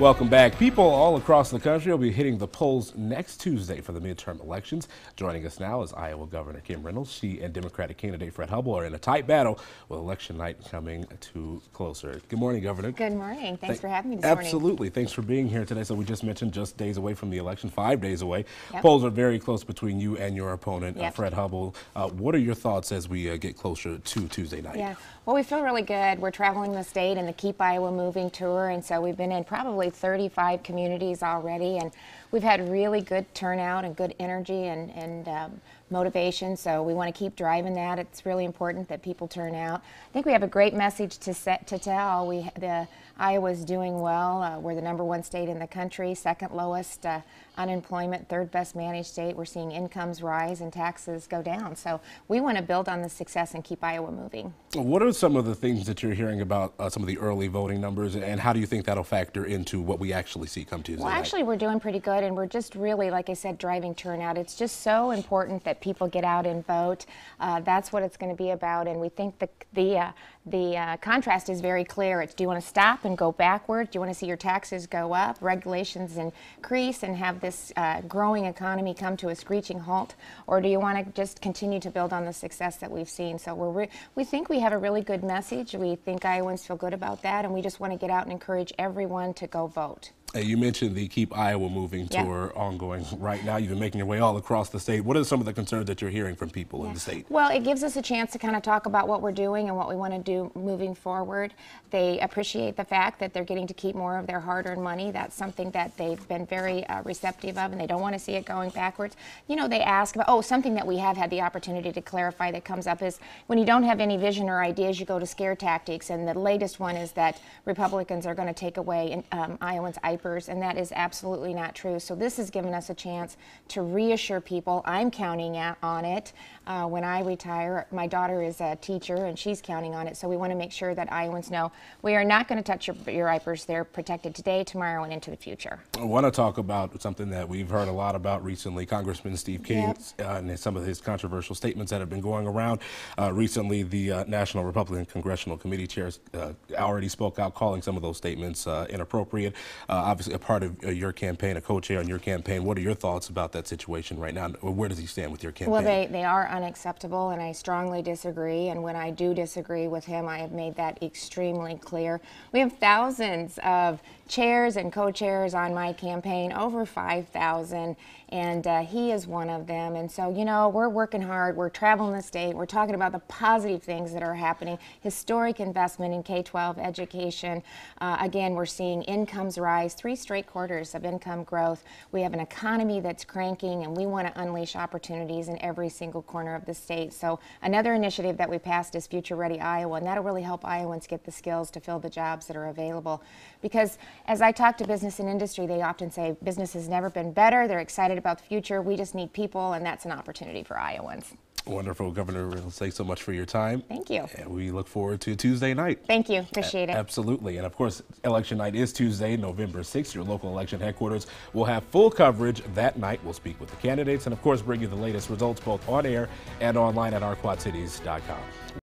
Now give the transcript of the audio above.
Welcome back. People all across the country will be hitting the polls next Tuesday for the midterm elections. Joining us now is Iowa Governor Kim Reynolds. She and Democratic candidate Fred Hubbell are in a tight battle with election night coming too closer. Good morning, Governor. Good morning. Thanks for having me this morning. Absolutely. Thanks for being here today. So we just mentioned just days away from the election, 5 days away. Yep. Polls are very close between you and your opponent, Yep. Fred Hubbell. What are your thoughts as we get closer to Tuesday night? Yeah. Well, we feel really good. We're traveling the state in the Keep Iowa Moving tour, and so we've been in probably 35 communities already, and we've had really good turnout and good energy and motivation, so we want to keep driving that. It's really important that people turn out. I think we have a great message to tell. Iowa's doing well. We're the #1 state in the country, second lowest unemployment, third best managed state. We're seeing incomes rise and taxes go down. So we want to build on the success and keep Iowa moving. What are some of the things that you're hearing about some of the early voting numbers, and how do you think that'll factor into what we actually see come Tuesday Well, night? actually, we're doing pretty good, and we're just really, like I said, driving turnout. It's just so important that people get out and vote. That's what it's going to be about, and we think the contrast is very clear. It's, do you want to stop and go backward? Do you want to see your taxes go up, regulations increase, and have this growing economy come to a screeching halt? Or do you want to just continue to build on the success that we've seen? So we think we have a really good message. We think Iowans feel good about that, and we just want to get out and encourage everyone to go vote. You mentioned the Keep Iowa Moving tour ongoing right now. You've been making your way all across the state. What are some of the concerns that you're hearing from people in the state? Well, it gives us a chance to kind of talk about what we're doing and what we want to do moving forward. They appreciate the fact that they're getting to keep more of their hard-earned money. That's something that they've been very receptive of, and they don't want to see it going backwards. You know, they ask about, something that we have had the opportunity to clarify that comes up is when you don't have any vision or ideas, you go to scare tactics, and the latest one is that Republicans are going to take away Iowans' IPERs, and that is absolutely not true. So this has given us a chance to reassure people. I'm counting on it. When I retire, my daughter is a teacher, and she's counting on it. So we want to make sure that Iowans know we are not going to touch your IPERs. They're protected today, tomorrow, and into the future. I want to talk about something that we've heard a lot about recently. Congressman Steve King and some of his controversial statements that have been going around. Recently, the National Republican Congressional Committee chairs already spoke out, calling some of those statements inappropriate. Obviously, a part of your campaign, a co-chair on your campaign. What are your thoughts about that situation right now? Where does he stand with your campaign? Well, they are unacceptable, and I strongly disagree. And when I do disagree with him, I have made that extremely clear. We have thousands of chairs and co-chairs on my campaign, over 5,000, and he is one of them. And so, you know, we're working hard. We're traveling the state. We're talking about the positive things that are happening. Historic investment in K-12 education. Again, we're seeing incomes rise, 3 straight quarters of income growth. We have an economy that's cranking, and we want to unleash opportunities in every single corner of the state. So another initiative that we passed is Future Ready Iowa, and that'll really help Iowans get the skills to fill the jobs that are available. Because as I talk to business and industry, they often say business has never been better. They're excited about the future. We just need people, and that's an opportunity for Iowans. Wonderful, Governor. Thanks so much for your time. Thank you. And we look forward to Tuesday night. Thank you. Appreciate it. Absolutely. And of course, election night is Tuesday, November 6th. Your local election headquarters will have full coverage that night. We'll speak with the candidates and, of course, bring you the latest results both on air and online at ourquadcities.com.